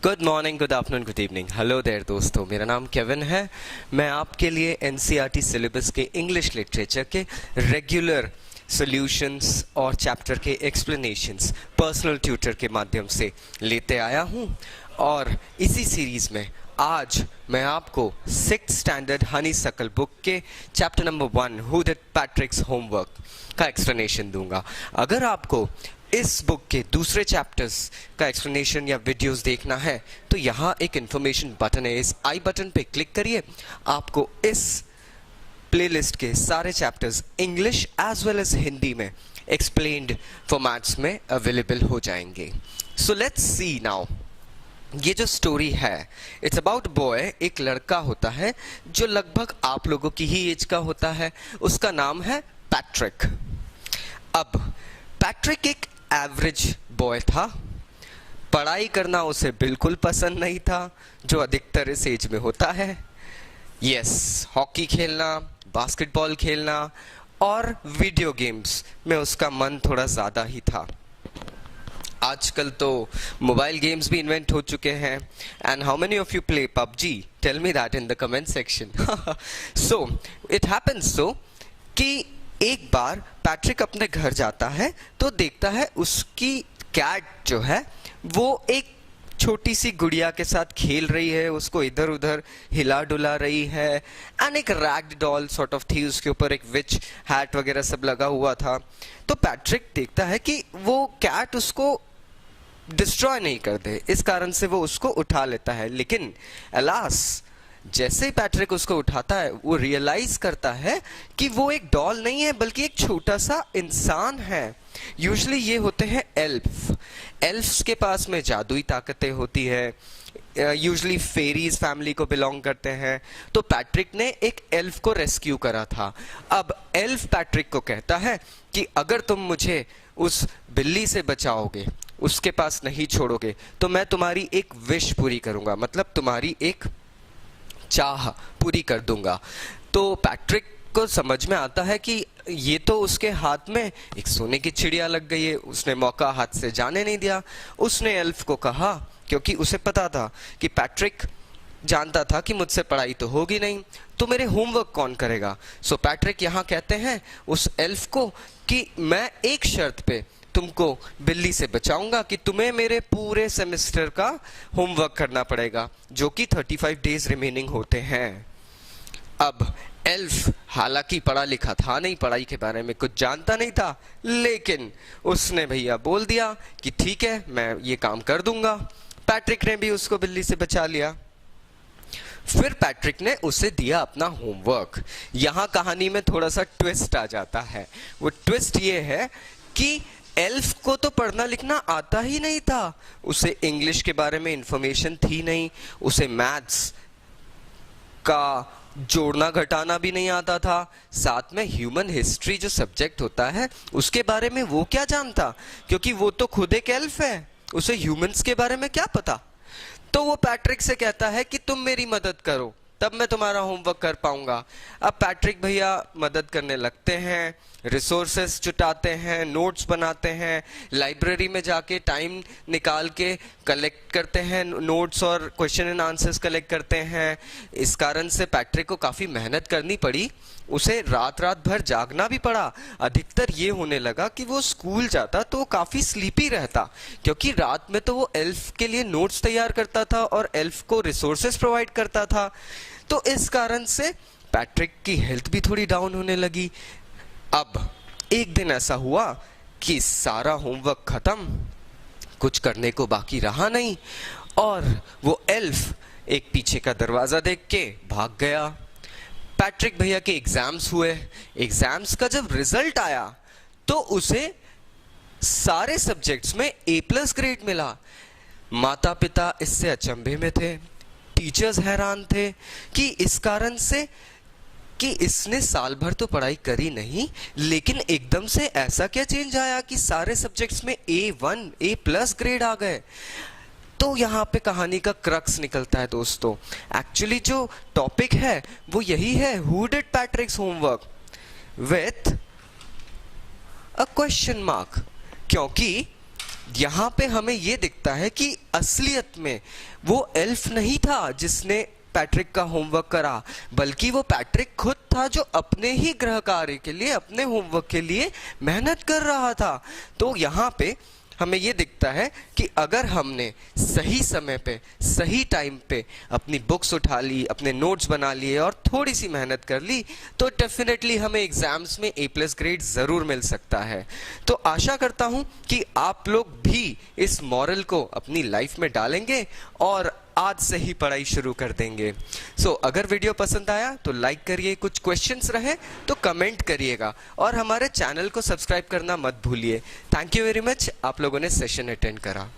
Good morning, good afternoon, good evening, hello there दोस्तों। मेरा नाम केविन है। मैं आपके लिए एनसीईआरटी सिलेबस के इंग्लिश लिटरेचर के रेगुलर सॉल्यूशंस और चैप्टर के एक्सप्लेनेशंस पर्सनल ट्यूटर के माध्यम से लेते आया हूं। और इसी सीरीज़ में आज मैं आपको 6th स्टैंडर्ड हनीसकल बुक के chapter number 1 who did पैट्रिक्स homework का एक्सप्लेनेशन दूंगा। अगर आपको इस बुक के दूसरे चैप्टर्स का एक्सप्लेनेशन या वीडियोस देखना है तो यहाँ एक इन्फॉर्मेशन बटन है, इस आई बटन पे क्लिक करिए। आपको इस प्लेलिस्ट के सारे chapters English as well as Hindi में एक्सप्लेन्ड फॉर्मेट्स में अवेलेबल हो जाएंगे। So let's see now. ये जो स्टोरी है इट्स अबाउट बॉय, एक लड़का होता है जो लगभग आप लोगों की ही एज का होता है। उसका नाम है पैट्रिक। अब पैट्रिक एक एवरेज बॉय था। पढ़ाई करना उसे बिल्कुल पसंद नहीं था, जो अधिकतर इस एज में होता है। यस, हॉकी खेलना, बास्केटबॉल खेलना और वीडियो गेम्स में उसका मन थोड़ा ज़्यादा ही था। आजकल तो मोबाइल गेम्स भी इन्वेंट हो चुके हैं। And how many of you play PUBG? Tell me that in the comment section. So it happens so कि एक बार पैट्रिक अपने घर जाता है तो देखता है उसकी कैट जो है वो एक छोटी सी गुड़िया के साथ खेल रही है, उसको इधर उधर हिला डुला रही है। एंड एक रैग्ड डॉल सॉर्ट ऑफ थी, उसके ऊपर एक विच हैट वगैरह सब लगा हुआ था। तो पैट्रिक देखता है कि वो कैट उसको डिस्ट्रॉय नहीं कर दे, इस कारण से वो उसको उठा लेता है। लेकिन अलास, जैसे ही पैट्रिक उसको उठाता है वो रियलाइज करता है कि वो एक डॉल नहीं है बल्कि एक छोटा सा इंसान है। यूजुअली ये होते हैं एल्फ। एल्फ्स के पास में जादुई ताकतें होती है, यूजुअली फेरीज फैमिली को बिलोंग करते हैं। तो पैट्रिक ने एक एल्फ को रेस्क्यू करा था। अब एल्फ पैट्रिक को कहता है कि अगर तुम मुझे उस बिल्ली से बचाओगे, उसके पास नहीं छोड़ोगे, तो मैं तुम्हारी एक विश पूरी करूंगा, मतलब तुम्हारी एक चाह पूरी कर दूंगा। तो पैट्रिक को समझ में आता है कि ये तो उसके हाथ में एक सोने की चिड़िया लग गई है। उसने मौका हाथ से जाने नहीं दिया। उसने एल्फ को कहा, क्योंकि उसे पता था कि पैट्रिक जानता था कि मुझसे पढ़ाई तो होगी नहीं, तो मेरे होमवर्क कौन करेगा। सो पैट्रिक यहाँ कहते हैं उस एल्फ को कि मैं एक शर्त पे तुमको बिल्ली से बचाऊंगा कि तुम्हें मेरे पूरे सेमेस्टर का होमवर्क करना पड़ेगा, जो कि 35 डेज रिमेनिंग होते हैं। अब एल्फ हालांकि पढ़ा लिखा था नहीं, पढ़ाई के बारे में कुछ जानता नहीं था, लेकिन उसने भैया बोल दिया कि ठीक है मैं ये काम कर दूंगा। पैट्रिक ने भी उसको बिल्ली से बचा लिया। फिर पैट्रिक ने उसे दिया अपना होमवर्क। यहाँ कहानी में थोड़ा सा ट्विस्ट आ जाता है। वो ट्विस्ट ये है कि एल्फ को तो पढ़ना लिखना आता ही नहीं था, उसे इंग्लिश के बारे में इंफॉर्मेशन थी नहीं, उसे मैथ्स का जोड़ना घटाना भी नहीं आता था, साथ में ह्यूमन हिस्ट्री जो सब्जेक्ट होता है उसके बारे में वो क्या जानता, क्योंकि वो तो खुद एक एल्फ है, उसे ह्यूमंस के बारे में क्या पता। तो वो पैट्रिक से कहता है कि तुम मेरी मदद करो तब मैं तुम्हारा होमवर्क कर पाऊंगा। अब पैट्रिक भैया मदद करने लगते हैं, रिसोर्सेस जुटाते हैं, नोट्स बनाते हैं, लाइब्रेरी में जाके टाइम निकाल के कलेक्ट करते हैं नोट्स और क्वेश्चन एंड आंसर्स कलेक्ट करते हैं। इस कारण से पैट्रिक को काफ़ी मेहनत करनी पड़ी, उसे रात रात भर जागना भी पड़ा। अधिकतर ये होने लगा कि वो स्कूल जाता तो वो काफ़ी स्लीपी रहता, क्योंकि रात में तो वो एल्फ के लिए नोट्स तैयार करता था और एल्फ को रिसोर्सेस प्रोवाइड करता था। तो इस कारण से पैट्रिक की हेल्थ भी थोड़ी डाउन होने लगी। अब एक दिन ऐसा हुआ कि सारा होमवर्क खत्म, कुछ करने को बाकी रहा नहीं, और वो एल्फ एक पीछे का दरवाजा देख के भाग गया। पैट्रिक भैया के एग्जाम्स हुए। एग्जाम्स का जब रिजल्ट आया तो उसे सारे सब्जेक्ट्स में A+ ग्रेड मिला। माता पिता इससे अचंभे में थे, टीचर्स हैरान थे कि इस कारण से कि इसने साल भर तो पढ़ाई करी नहीं, लेकिन एकदम से ऐसा क्या चेंज आया कि सारे सब्जेक्ट्स में A1 A+ ग्रेड आ गए। तो यहाँ पे कहानी का क्रक्स निकलता है दोस्तों। एक्चुअली जो टॉपिक है वो यही है, who did पैट्रिक्स homework with a question mark, क्योंकि यहाँ पे हमें ये दिखता है कि असलियत में वो एल्फ नहीं था जिसने पैट्रिक का होमवर्क करा, बल्कि वो पैट्रिक खुद था जो अपने ही गृह कार्य के लिए, अपने होमवर्क के लिए मेहनत कर रहा था। तो यहाँ पे हमें ये दिखता है कि अगर हमने सही समय पे, सही टाइम पे अपनी बुक्स उठा ली, अपने नोट्स बना लिए और थोड़ी सी मेहनत कर ली, तो डेफिनेटली हमें एग्जाम्स में A+ ग्रेड ज़रूर मिल सकता है। तो आशा करता हूँ कि आप लोग भी इस मॉरल को अपनी लाइफ में डालेंगे और आज से ही पढ़ाई शुरू कर देंगे। अगर वीडियो पसंद आया तो लाइक करिए, कुछ क्वेश्चंस रहे तो कमेंट करिएगा और हमारे चैनल को सब्सक्राइब करना मत भूलिए। थैंक यू वेरी मच, आप लोगों ने सेशन अटेंड करा।